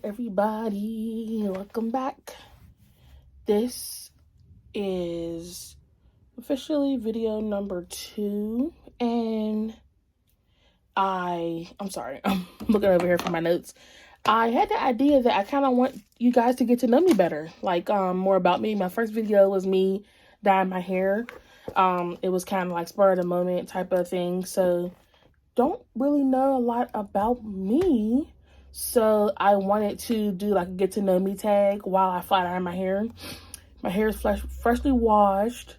Everybody, welcome back. This is officially video number 2, and I'm sorry, I'm looking over here for my notes. I had the idea that I kind of want you guys to get to know me better, like more about me. My first video was me dyeing my hair. It was kind of like spur of the moment type of thing, so don't really know a lot about me. So I wanted to do like a get to know me tag while I flat iron my hair. My hair is freshly washed,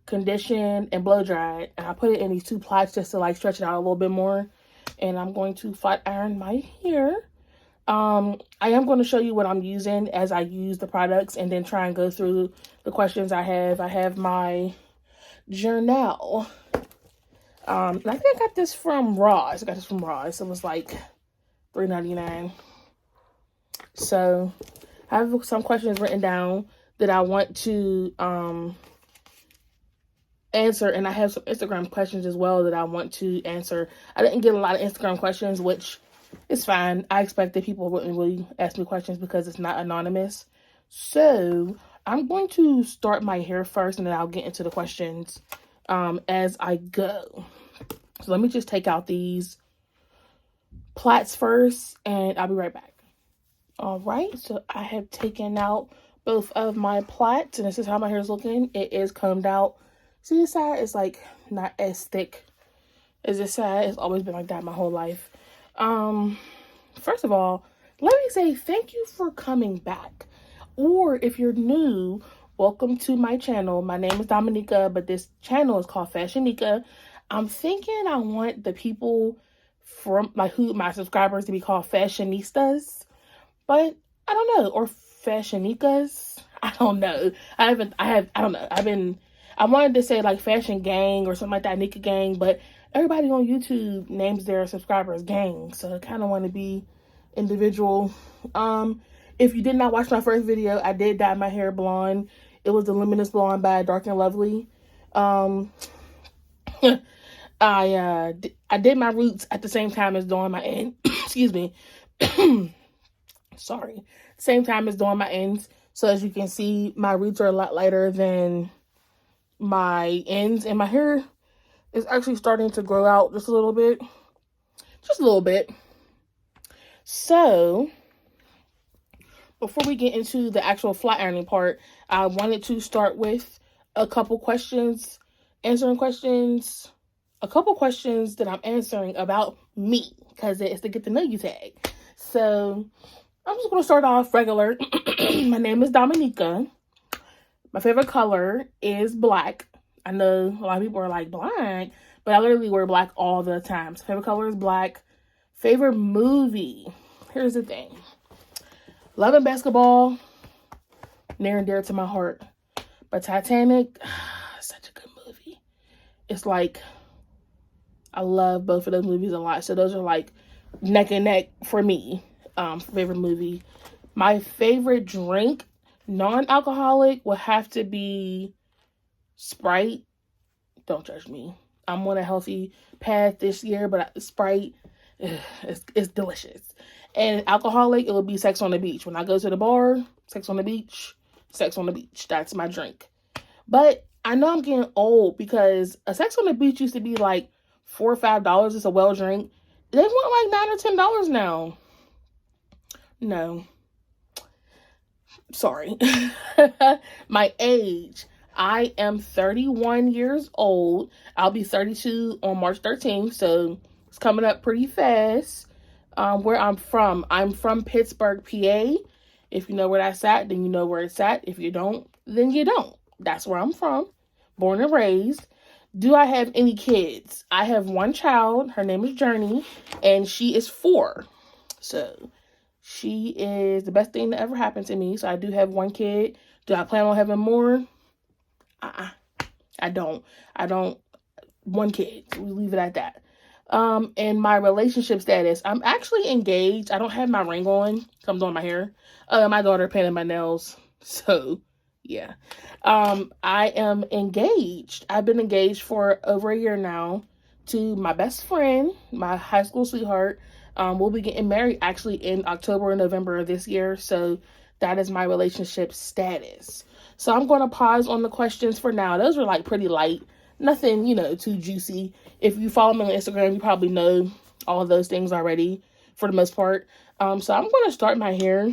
conditioned, and blow dried. And I put it in these 2 plaits just to like stretch it out a little bit more. And I'm going to flat iron my hair. I am going to show you what I'm using as I use the products and then try and go through the questions I have. I have my journal. I think I got this from Ross. It was like $3.99. So I have some questions written down that I want to answer, and I have some Instagram questions as well that I want to answer. I didn't get a lot of Instagram questions, which is fine. I expected people wouldn't really ask me questions because it's not anonymous. So I'm going to start my hair first, and then I'll get into the questions as I go. So let me just take out these plaits first, and I'll be right back. All right, so I have taken out both of my plaits, and this is how my hair is looking. It is combed out. See, this side is like not as thick as this side. It's always been like that my whole life. First of all, let me say thank you for coming back. Or if you're new, welcome to my channel. My name is Dominica, but this channel is called FashioNika. I'm thinking I want the people from my subscribers to be called fashionistas, but I don't know, or fashionikas. I don't know. I don't know. I wanted to say like fashion gang or something like that, Nika gang, but everybody on YouTube names their subscribers gang, so I kind of want to be individual. If you did not watch my first video, I did dye my hair blonde. It was the Luminous Blonde by Dark and Lovely. I did my roots at the same time as doing my end. Excuse me. Sorry. Same time as doing my ends. So as you can see, my roots are a lot lighter than my ends, and my hair is actually starting to grow out just a little bit. Just a little bit. So before we get into the actual flat ironing part, I wanted to start with a couple questions, answering questions. A couple questions that I'm answering about me, because it's the get to know you tag. So I'm just going to start off regular. My name is Dominica. My favorite color is black. I know a lot of people are like, black, but I literally wear black all the time. So favorite color is black. Favorite movie. Here's the thing. Love and Basketball, near and dear to my heart. But Titanic, such a good movie. It's like, I love both of those movies a lot. So those are like neck and neck for me. Favorite movie. My favorite drink, non-alcoholic, would have to be Sprite. Don't judge me. I'm on a healthy path this year, but Sprite is delicious. And alcoholic, it will be Sex on the Beach. When I go to the bar, Sex on the Beach. That's my drink. But I know I'm getting old because a Sex on the Beach used to be like $4 or $5. It's a well drink. They want like $9 or $10 now. No. Sorry. My age. I am 31 years old. I'll be 32 on March 13th. So it's coming up pretty fast. Where I'm from Pittsburgh, PA. If you know where that's at, then you know where it's at. If you don't, then you don't. That's where I'm from. Born and raised. Do I have any kids? I have one child. Her name is Journey, and she is 4. So she is the best thing that ever happened to me. So I do have one kid. Do I plan on having more? I don't. One kid. We leave it at that. And my relationship status. I'm actually engaged. I don't have my ring on, so I'm doing my hair. My daughter painted my nails. So yeah. I am engaged. I've been engaged for over a year now to my best friend, my high school sweetheart. We'll be getting married actually in October or November of this year. So that is my relationship status. So I'm going to pause on the questions for now. Those are like pretty light. Nothing, you know, too juicy. If you follow me on Instagram, you probably know all of those things already for the most part. So I'm going to start my hair.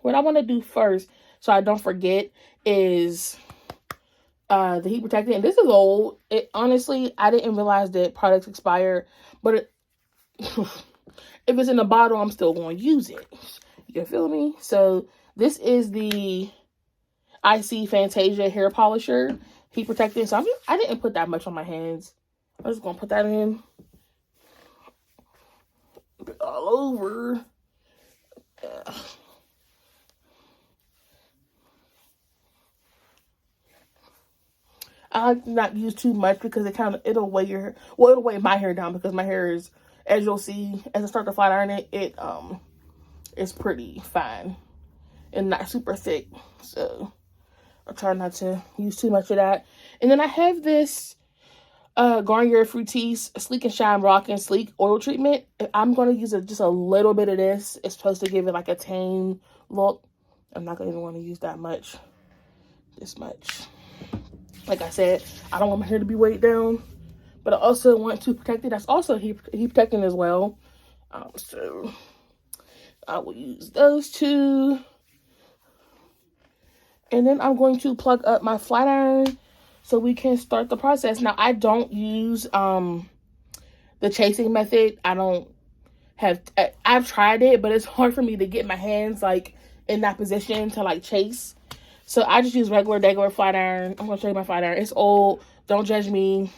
What I want to do first, so I don't forget, is the heat protectant. And this is old. It honestly, I didn't realize that products expire, but if it's in a bottle, I'm still going to use it. You feel me? So this is the IC Fantasia hair polisher heat protectant. So I didn't put that much on my hands. I'm just going to put that in all over. I like to not use too much because it'll weigh your hair. Well, it'll weigh my hair down because my hair is, as you'll see, as I start to flat iron it, it's pretty fine and not super thick. So I'll try not to use too much of that. And then I have this Garnier Fructis Sleek and Shine Moroccan Sleek Oil Treatment. I'm going to use just a little bit of this. It's supposed to give it like a tame look. I'm not going to want to use that much. This much. Like I said, I don't want my hair to be weighed down. But I also want to protect it. That's also heat protecting as well. So I will use those two. And then I'm going to plug up my flat iron so we can start the process. Now, I don't use the chasing method. I've tried it, but it's hard for me to get my hands like in that position to like chase. So I just use regular flat iron. I'm going to show you my flat iron. It's old. Don't judge me.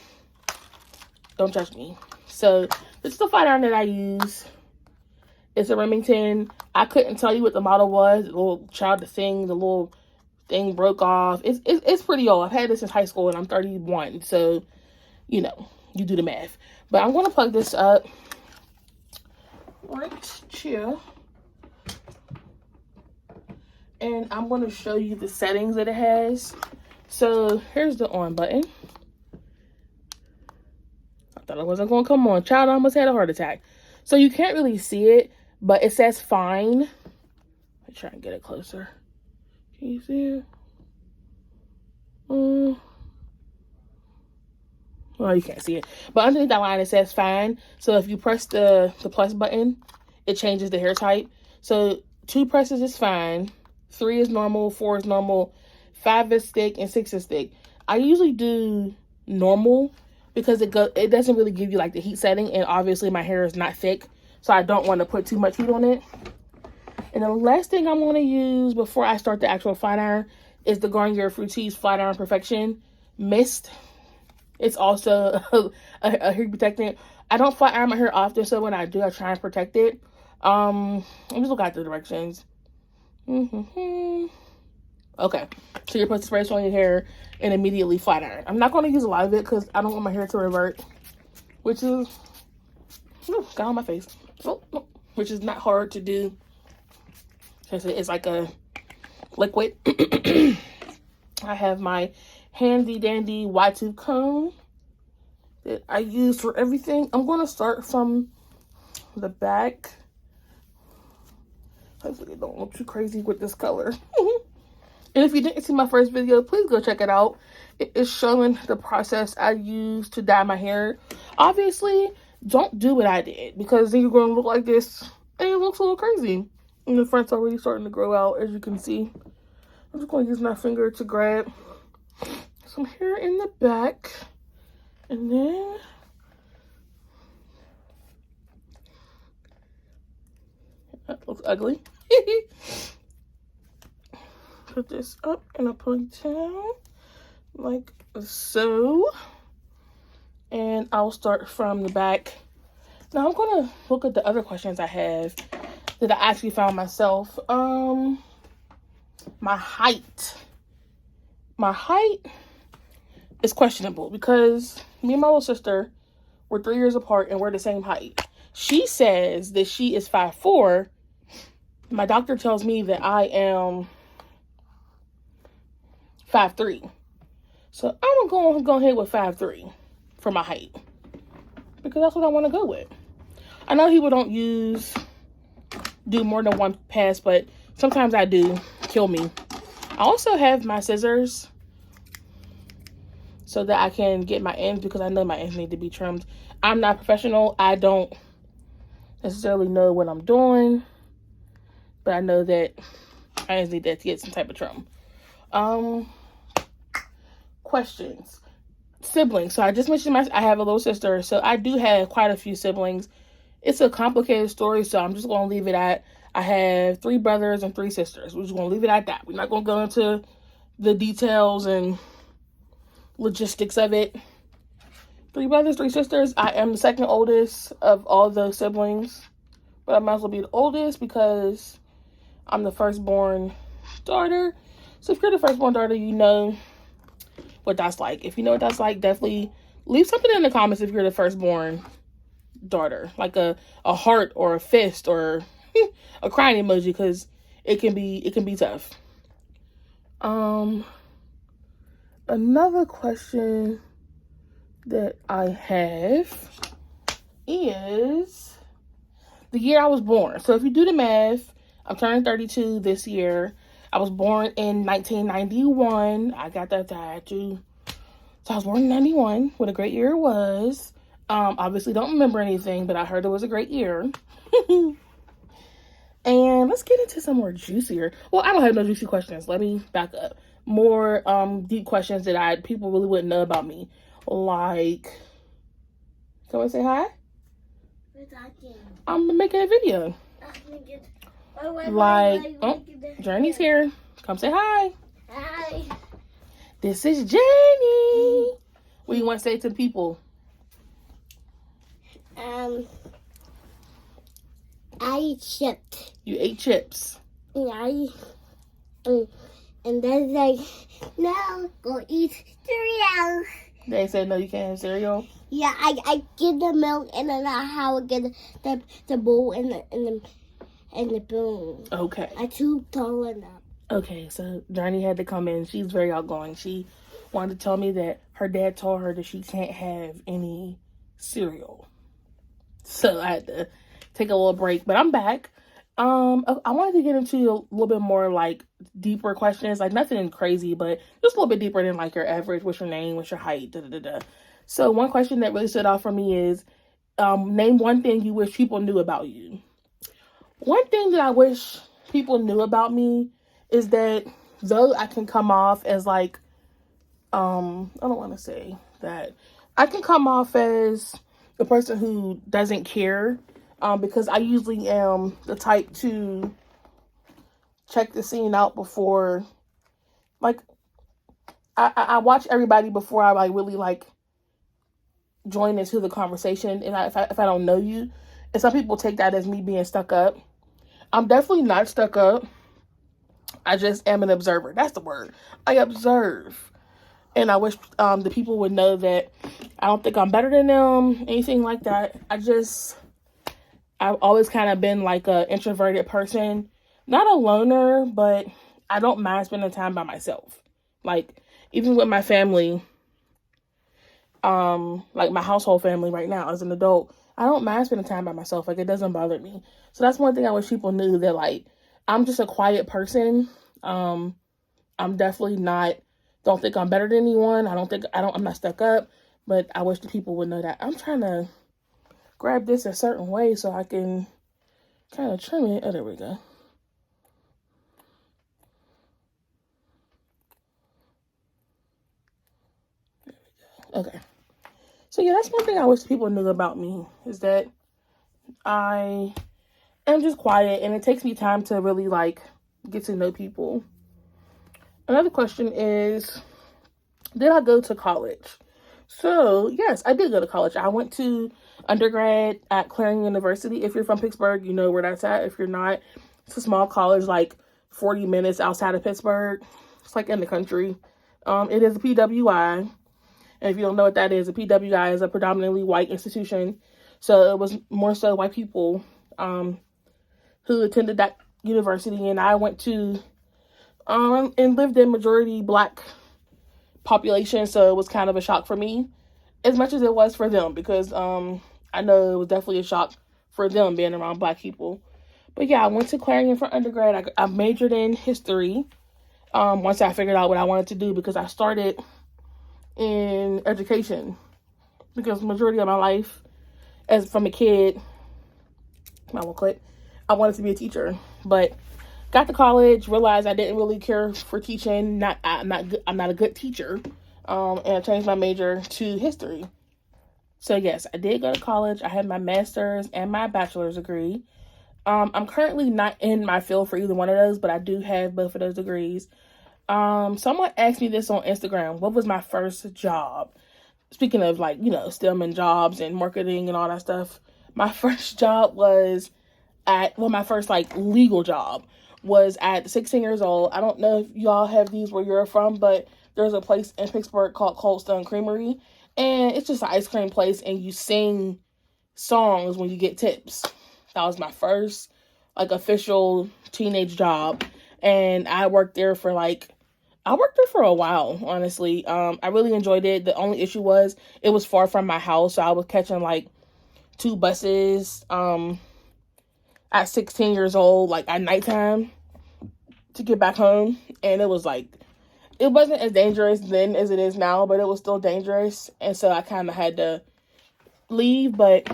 Don't judge me. So this is the flat iron that I use. It's a Remington. I couldn't tell you what the model was. The little thing broke off. It's pretty old. I've had this since high school and I'm 31. So, you know, you do the math. But I'm going to plug this up right here. And I'm going to show you the settings that it has. So here's the on button. I thought it wasn't going to come on. Child almost had a heart attack. So you can't really see it, but it says fine. Let me try and get it closer. Can you see it? Well, you can't see it. But underneath that line, it says fine. So if you press the plus button, it changes the hair type. So 2 presses is fine. 3 is normal. 4 is normal. 5 is thick. And 6 is thick. I usually do normal because it doesn't really give you like the heat setting. And obviously my hair is not thick. So I don't want to put too much heat on it. And the last thing I'm going to use before I start the actual flat iron is the Garnier Fructis Flat Iron Perfection Mist. It's also a hair protectant. I don't flat iron my hair often, so when I do, I try and protect it. I'm just looking at the directions. Okay, so you're supposed to spray this on your hair and immediately flat iron. I'm not going to use a lot of it because I don't want my hair to revert, which is got on my face. Which is not hard to do. It's like a liquid. I have my handy dandy wide tooth comb that I use for everything. I'm going to start from the back. Hopefully it don't look too crazy with this color. And if you didn't see my first video, please go check it out. It is showing the process I use to dye my hair. Obviously, don't do what I did because then you're going to look like this and it looks a little crazy. And the front's already starting to grow out, as you can see. I'm just going to use my finger to grab some hair in the back. And then that looks ugly. Put this up in a ponytail like so. And I'll start from the back. Now I'm going to look at the other questions I have that I actually found myself. My height. My height is questionable because me and my little sister were 3 years apart and we're the same height. She says that she is 5'4". My doctor tells me that I am 5'3". So I'm going to go ahead with 5'3" for my height because that's what I want to go with. I know people don't do more than one pass, but sometimes I do. Kill me. I also have my scissors so that I can get my ends, because I know my ends need to be trimmed. I'm not professional. I don't necessarily know what I'm doing, but I know that I just need that to get some type of trim. Questions. Siblings. So I just mentioned I have a little sister, so I do have quite a few siblings. It's a complicated story, so I'm just going to leave it at, I have 3 brothers and 3 sisters. We're just going to leave it at that. We're not going to go into the details and logistics of it. 3 brothers, 3 sisters. I am the second oldest of all those siblings, but I might as well be the oldest because I'm the firstborn daughter. So if you're the firstborn daughter, you know what that's like. If you know what that's like, definitely leave something in the comments if you're the firstborn daughter, like a heart or a fist or a crying emoji, because it can be tough. Another question that I have is the year I was born. So if you do the math, I'm turning 32 this year. I was born in 1991. I got that tattoo. So I was born in 91. What a great year it was. Obviously don't remember anything, but I heard it was a great year. And let's get into some more juicier. Well, I don't have no juicy questions. Let me back up. More deep questions that people really wouldn't know about me. Like, someone say hi? We're talking. I'm making a video. Journey's here. Come say hi. Hi. This is Jenny. What do you want to say to the people? I eat chips. You ate chips. And and then like, no, go eat cereal. They said no, you can't have cereal. Yeah, I get the milk, and then I will get the bowl and the spoon. Okay. I too tall enough. Okay, so Journey had to come in. She's very outgoing. She wanted to tell me that her dad told her that she can't have any cereal. So I had to take a little break, but I'm back. I wanted to get into a little bit more like deeper questions, like nothing crazy, but just a little bit deeper than like your average. What's your name? What's your height? So one question that really stood out for me is, name one thing you wish people knew about you. One thing that I wish people knew about me is that though I can come off as like, I don't want to say that, I can come off as the person who doesn't care, because I usually am the type to check the scene out before, like, I watch everybody before I like really like join into the conversation, and if I don't know you, and some people take that as me being stuck up. I'm definitely not stuck up. I just am an observer. That's the word. I observe. And I wish the people would know that I don't think I'm better than them, anything like that. I've always kind of been like a introverted person. Not a loner, but I don't mind spending time by myself. Like, even with my family, like my household family right now as an adult, I don't mind spending time by myself. Like, it doesn't bother me. So that's one thing I wish people knew, that like, I'm just a quiet person. I'm definitely not, don't think I'm better than anyone. I'm not stuck up, but I wish the people would know that. I'm trying to grab this a certain way so I can kind of trim it. Oh, there we go. There we go. Okay. So yeah, that's one thing I wish people knew about me, is that I am just quiet, and it takes me time to really like get to know people. Another question is, did I go to college? So yes, I did go to college. I went to undergrad at Clarion University. If you're from Pittsburgh, you know where that's at. If you're not, it's a small college, like 40 minutes outside of Pittsburgh. It's like in the country. It is a PWI. And if you don't know what that is, a PWI is a predominantly white institution. So it was more so white people who attended that university. And I went to and lived in majority black population. So it was kind of a shock for me, as much as it was for them, because I know it was definitely a shock for them being around Black people. But yeah, I went to Clarion for undergrad. I majored in history once I figured out what I wanted to do, because I started in education, because the majority of my life, as from a kid, I wanted to be a teacher. But got to college, realized I didn't really care for teaching. I'm not a good teacher, and I changed my major to history. So yes, I did go to college. I had my master's and my bachelor's degree. I'm currently not in my field for either one of those, but I do have both of those degrees. Someone asked me this on Instagram. What was my first job? Speaking of, like, you know, STEM and jobs and marketing and all that stuff, my first job was my first, like, legal job was at 16 years old. I don't know if y'all have these where you're from, but there's a place in Pittsburgh called Cold Stone Creamery, and it's just an ice cream place, and you sing songs when you get tips. That was my first, like, official teenage job, and I worked there for a while, honestly. I really enjoyed it. The only issue was it was far from my house, so I was catching, like, 2 buses at 16 years old, like, at nighttime to get back home. And it was, like, it wasn't as dangerous then as it is now, but it was still dangerous. And so I kind of had to leave, but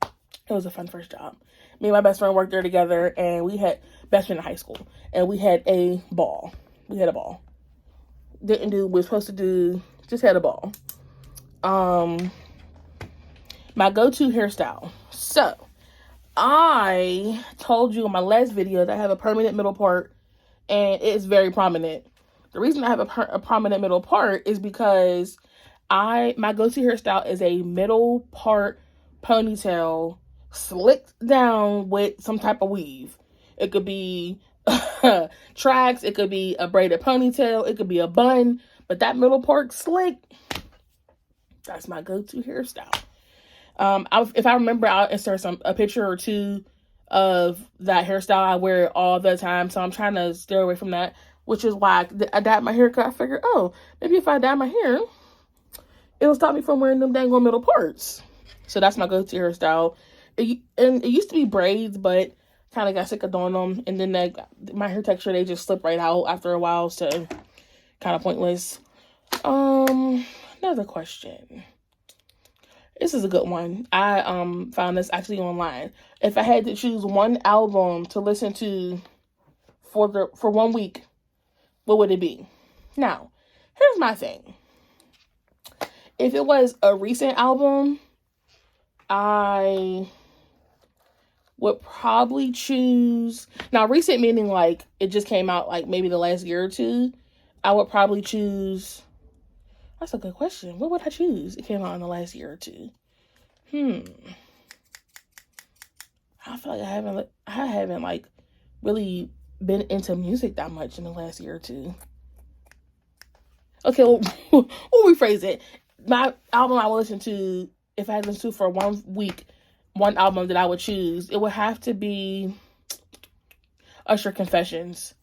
it was a fun first job. Me and my best friend worked there together, and we had best friend in high school, and we had a ball. Didn't do what we were supposed to do, just had a ball. My go-to hairstyle. So, I told you in my last video that I have a permanent middle part, and it's very prominent. The reason I have a prominent middle part is because my go-to hairstyle is a middle part ponytail slicked down with some type of weave. It could be tracks, it could be a braided ponytail, it could be a bun, but that middle part slick, that's my go-to hairstyle. If I remember, I'll insert a picture or two of that hairstyle. I wear it all the time, so I'm trying to steer away from that, which is why I dyed my hair, because I figured, maybe if I dye my hair, it'll stop me from wearing them dang middle parts. So that's my go-to hairstyle. It used to be braids, but kind of got sick of doing them, and then my hair texture, they just slip right out after a while, so kind of pointless. Another question. This is a good one. I found this actually online. If I had to choose one album to listen to for 1 week, what would it be? Now, here's my thing. If it was a recent album, I would probably choose, now recent meaning like it just came out like maybe the last year or two, I would probably choose, that's a good question. What would I choose? It came out in the last year or two. I feel like I haven't like really been into music that much in the last year or two. Okay, we'll rephrase it. My album I would listen to, if I had to listen to for 1 week, one album that I would choose, it would have to be Usher Confessions.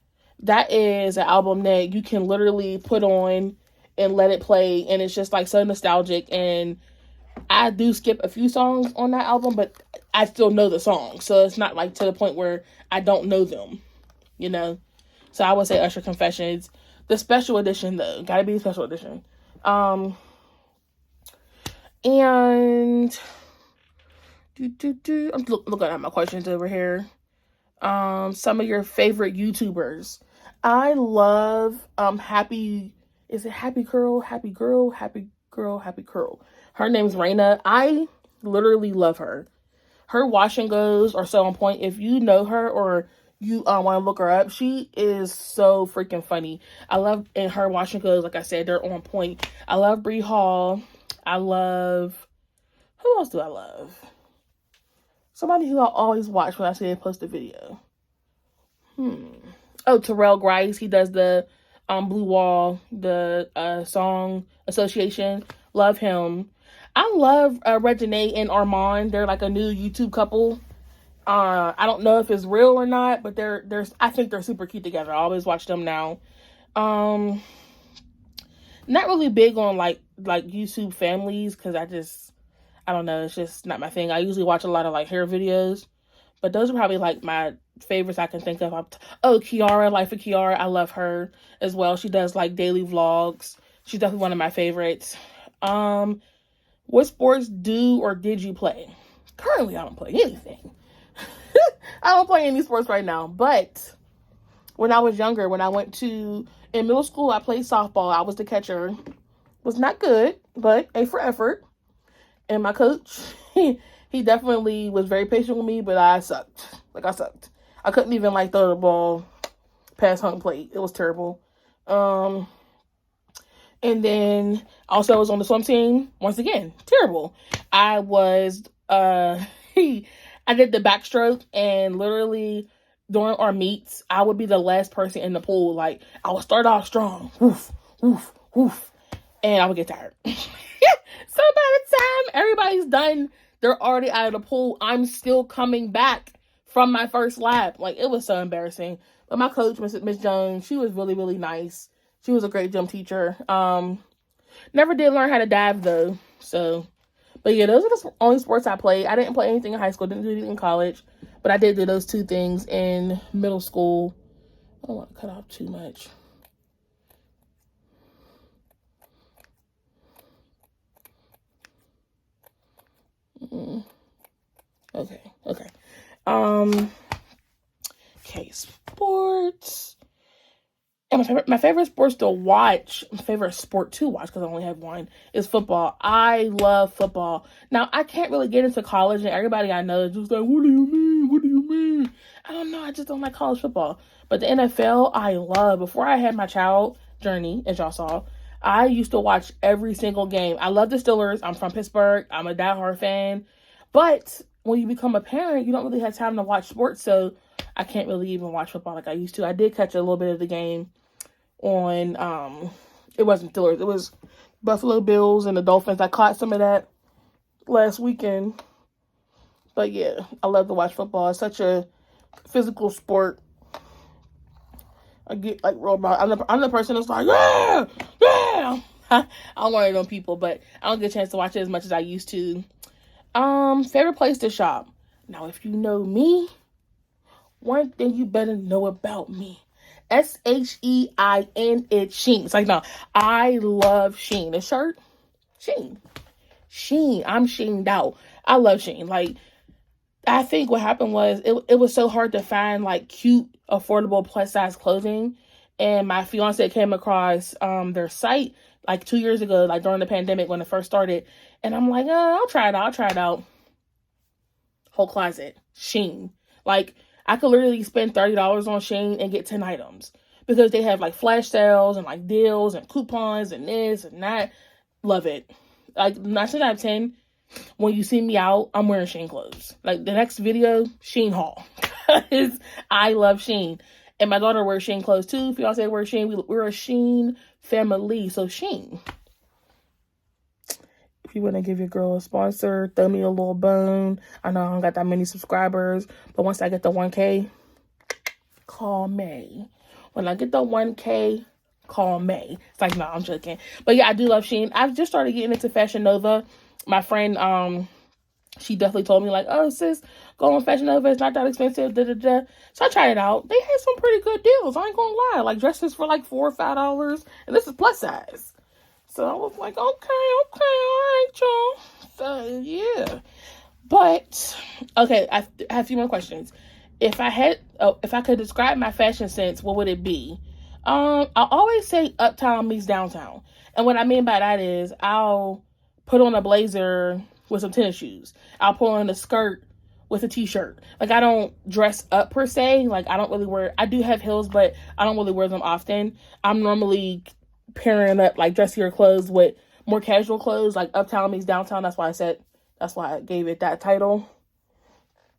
That is an album that you can literally put on and let it play, and it's just like so nostalgic. And I do skip a few songs on that album, but I still know the songs, so it's not like to the point where I don't know them, you know. So I would say Usher Confessions. The special edition, though, gotta be the special edition. And I'm looking at my questions over here. Some of your favorite YouTubers. I love Happy Curl. Her name's Raina. I literally love her. Her wash and goes are so on point. If you know her or you want to look her up, she is so freaking funny. I love, and her wash and goes, like I said, they're on point. I love Bree Hall. I love, who else do I love? Somebody who I always watch when I see they post a video. Oh, Terrell Grice. He does the Blue Wall, the song association. Love him. I love Reginae and Armand. They're like a new YouTube couple. I don't know if it's real or not, but I think they're super cute together. I always watch them now. Not really big on like YouTube families, because I don't know. It's just not my thing. I usually watch a lot of like hair videos, but those are probably like my favorites I can think of. Oh, Kiara, Life of Kiara. I love her as well. She does like daily vlogs. She's definitely one of my favorites. What sports do or did you play? Currently, I don't play anything. I don't play any sports right now. But when I was younger, in middle school, I played softball. I was the catcher. Was not good, but A for effort. And my coach, he definitely was very patient with me, but I sucked. Like, I sucked. I couldn't even, like, throw the ball past home plate. It was terrible. And then also I was on the swim team. Once again, terrible. I was, I did the backstroke, and literally during our meets, I would be the last person in the pool. Like, I would start off strong. Woof, woof, woof. And I would get tired. So by the time everybody's done, they're already out of the pool. I'm still coming back from my first lap. Like, it was so embarrassing. But my coach, Miss Jones, she was really, really nice. She was a great gym teacher. Never did learn how to dive though. So, but yeah, those are the only sports I played. I didn't play anything in high school. Didn't do anything in college. But I did do those two things in middle school. I don't want to cut off too much. Okay. Okay, sports. And my favorite sports to watch, my favorite sport to watch, because I only have one, is football. I love football. Now, I can't really get into college, and everybody I know is just like, what do you mean? What do you mean? I don't know. I just don't like college football. But the NFL, I love. Before I had my child journey, as y'all saw, I used to watch every single game. I love the Steelers. I'm from Pittsburgh. I'm a diehard fan. But when you become a parent, you don't really have time to watch sports, so I can't really even watch football like I used to. I did catch a little bit of the game on, it wasn't Steelers, it was Buffalo Bills and the Dolphins. I caught some of that last weekend. But yeah, I love to watch football. It's such a physical sport. I get like robot. I'm the person that's like, yeah, yeah. I'm one of them people, but I don't get a chance to watch it as much as I used to. Favorite place to shop. Now, if you know me, one thing you better know about me. SHEIN, it's Shein. It's like, no, I love Shein. A shirt? Shein. I'm Sheined out. I love Shein. Like, I think what happened was it was so hard to find like cute, affordable plus size clothing. And my fiance came across their site like 2 years ago, like during the pandemic when it first started. And I'm like, I'll try it out. Whole closet. Shein. Like, I could literally spend $30 on Shein and get 10 items because they have like flash sales and like deals and coupons and this and that. Love it. Like 9 out of 10, when you see me out, I'm wearing Shein clothes. Like the next video, Shein haul. Because I love Shein. And my daughter wears Shein clothes too. Fiance wears Shein. We're a Shein family. So Shein. If you want to give your girl a sponsor, throw me a little bone. I know I don't got that many subscribers, but once I get the 1K, call me. When I get the 1K, call me. It's like, no, I'm joking. But yeah, I do love Shein. I've just started getting into Fashion Nova. My friend, she definitely told me like, oh sis, go on Fashion Nova. It's not that expensive. So I tried it out. They had some pretty good deals. I ain't gonna lie. Like dresses for like $4 or $5, and this is plus size. So I was like, okay, all right, y'all. So, yeah. But, okay, I have a few more questions. If I could describe my fashion sense, what would it be? I always say uptown meets downtown. And what I mean by that is I'll put on a blazer with some tennis shoes. I'll put on a skirt with a t-shirt. Like, I don't dress up per se. Like, I do have heels, but I don't really wear them often. I'm normally pairing up like dressier clothes with more casual clothes, like uptown meets downtown. That's why I gave it that title.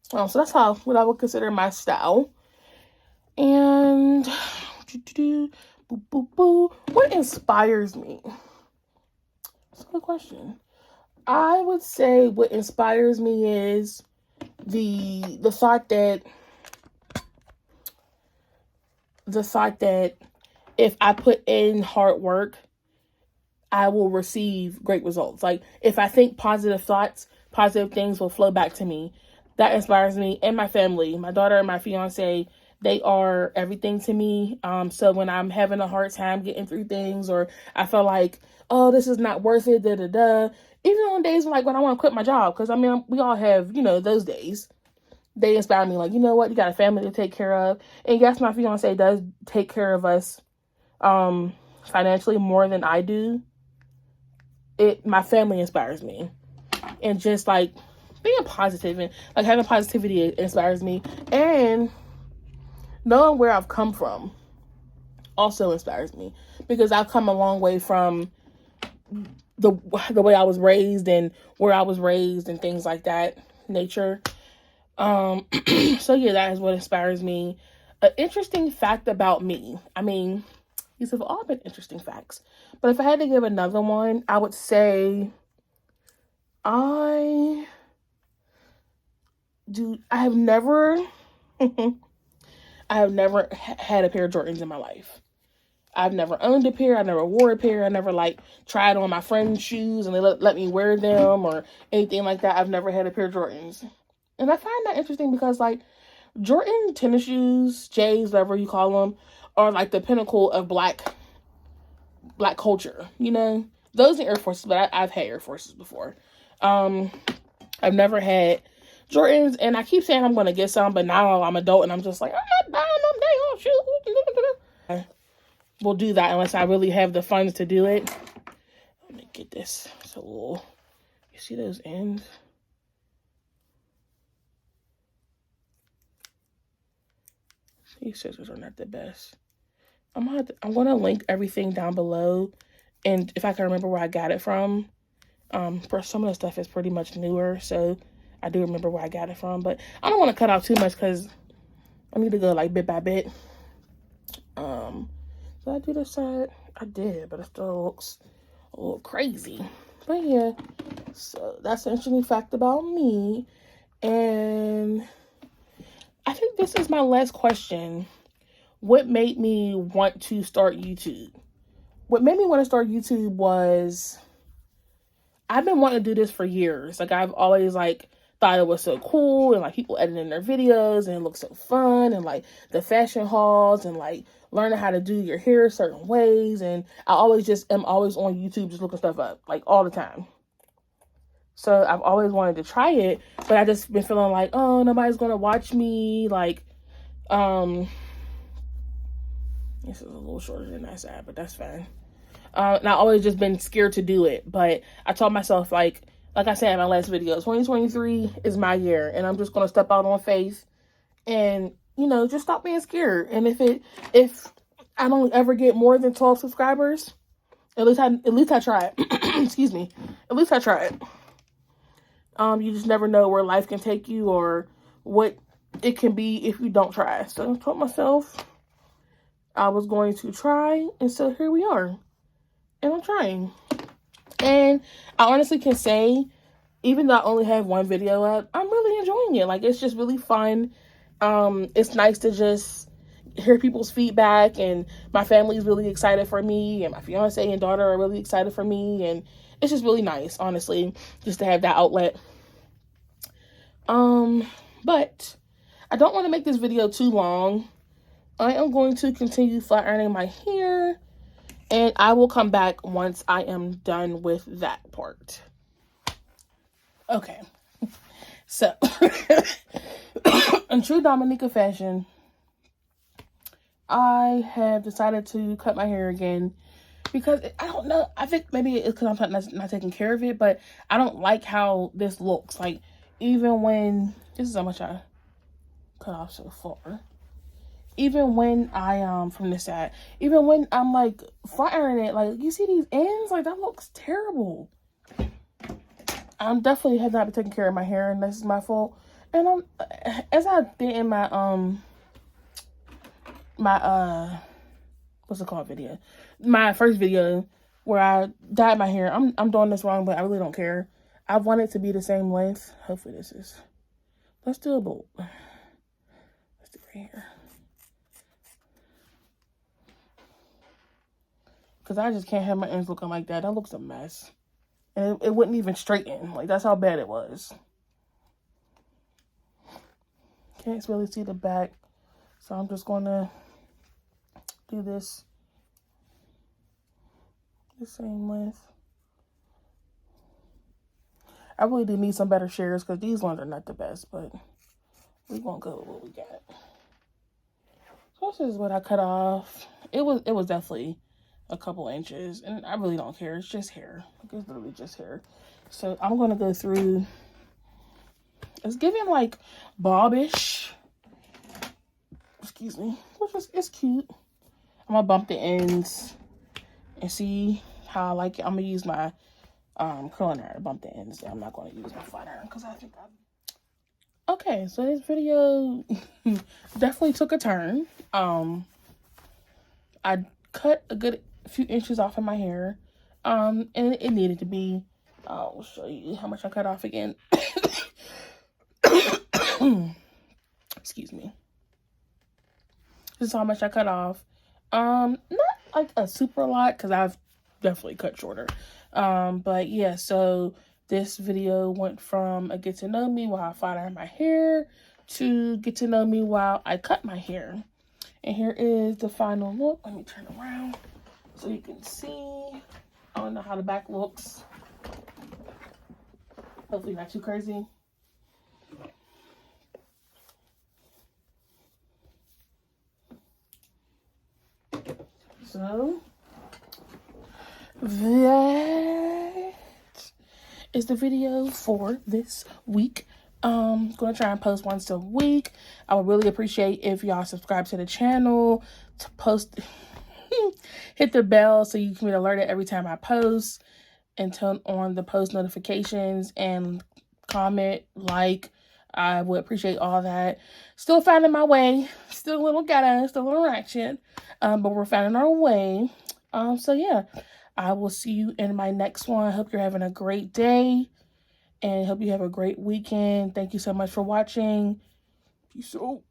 So that's what I would consider my style. And what inspires me? That's a good question. I would say what inspires me is the thought that if I put in hard work, I will receive great results. Like, if I think positive thoughts, positive things will flow back to me. That inspires me and my family. My daughter and my fiance, they are everything to me. So when I'm having a hard time getting through things, or I feel like, oh, this is not worth it, even on days when I want to quit my job, because I mean, we all have, those days. They inspire me, like, you know what, you got a family to take care of. And yes, my fiance does take care of us financially more than I do. My family inspires me. And just like being positive and like having positivity inspires me. And knowing where I've come from also inspires me, because I've come a long way from the way I was raised and where I was raised and things like that nature. So yeah, that is what inspires me. An interesting fact about me. I mean, these have all been interesting facts, but if I had to give another one, I would say I have never had a pair of Jordans in my life. I've never owned a pair. I never wore a pair. I never tried on my friends' shoes and they let me wear them or anything like that. I've never had a pair of Jordans. And I find that interesting because Jordan tennis shoes, J's, whatever you call them, are the pinnacle of black culture. Those are Air Forces, but I've had Air Forces before. I've never had Jordans, and I keep saying I'm going to get some, but now I'm adult and I'm just like, I'm not buying them damn shoes. I will do that unless I really have the funds to do it. Let me get this. So, you see those ends? These scissors are not the best. I'm gonna link everything down below, and if I can remember where I got it from. For some of the stuff is pretty much newer, so I do remember where I got it from, but I don't want to cut out too much because I need to go bit by bit. Did I do this side? I did, but it still looks a little crazy. But yeah, so that's an interesting fact about me. And I think this is my last question. What made me want to start YouTube? What made me want to start YouTube was I've been wanting to do this for years. I've always thought it was so cool, and people editing their videos and it looks so fun, and the fashion hauls and learning how to do your hair certain ways. And I always am always on YouTube just looking stuff up all the time. So I've always wanted to try it, but I just been feeling oh, nobody's gonna watch me. This is a little shorter than that side, but that's fine. And I always just been scared to do it, but I told myself like I said in my last video, 2023 is my year, and I'm just gonna step out on faith and just stop being scared. And if I don't ever get more than 12 subscribers, at least I tried. Excuse me. At least I tried. You just never know where life can take you or what it can be if you don't try. So I told myself I was going to try, and so here we are. And I'm trying. And I honestly can say, even though I only have one video up, I'm really enjoying it. It's just really fun. It's nice to just hear people's feedback, and my family's really excited for me, and my fiance and daughter are really excited for me, and it's just really nice, honestly, just to have that outlet. But I don't want to make this video too long. I am going to continue flat ironing my hair, and I will come back once I am done with that part. Okay. So, in true Dominica fashion, I have decided to cut my hair again because I don't know. I think maybe it's because I'm not taking care of it, but I don't like how this looks. Even when this is how much I cut off so far. Even when I from this side, even when I'm flat ironing it, you see these ends, that looks terrible. I'm definitely have not been taking care of my hair, and this is my fault. And as I did in my what's it called video, my first video where I dyed my hair. I'm doing this wrong, but I really don't care. I want it to be the same length. Hopefully this is. Let's do a bolt. Let's do it right here. Because I just can't have my ends looking like that. That looks a mess. And it wouldn't even straighten. Like, that's how bad it was. Can't really see the back. So I'm just going to do this the same length. I really do need some better shears because these ones are not the best, but we're going to go with what we got. So this is what I cut off. It was definitely a couple inches, and I really don't care. It's just hair. It's literally just hair. So I'm going to go through. It's giving like bobbish. Excuse me. Which is, it's cute. I'm going to bump the ends and see how I like it. I'm going to use my curling iron to bump the ends. I'm not going to use my flat iron because I think okay, so this video definitely took a turn. I cut a good few inches off of my hair. And it needed to be. I'll show you how much I cut off again. Excuse me. This is how much I cut off. Not like a super lot because I've definitely cut shorter. But yeah, so this video went from a get to know me while I flat iron my hair to get to know me while I cut my hair. And here is the final look. Let me turn around so you can see. I don't know how the back looks. Hopefully not too crazy. So that is the video for this week. Gonna try and post once a week. I would really appreciate if y'all subscribe to the channel, to post, hit the bell so you can be alerted every time I post, and turn on the post notifications and comment, like. I would appreciate all that. Still finding my way. Still a little ghetto, still a little ratchet. But we're finding our way. So yeah, I will see you in my next one. I hope you're having a great day. And hope you have a great weekend. Thank you so much for watching. Peace out.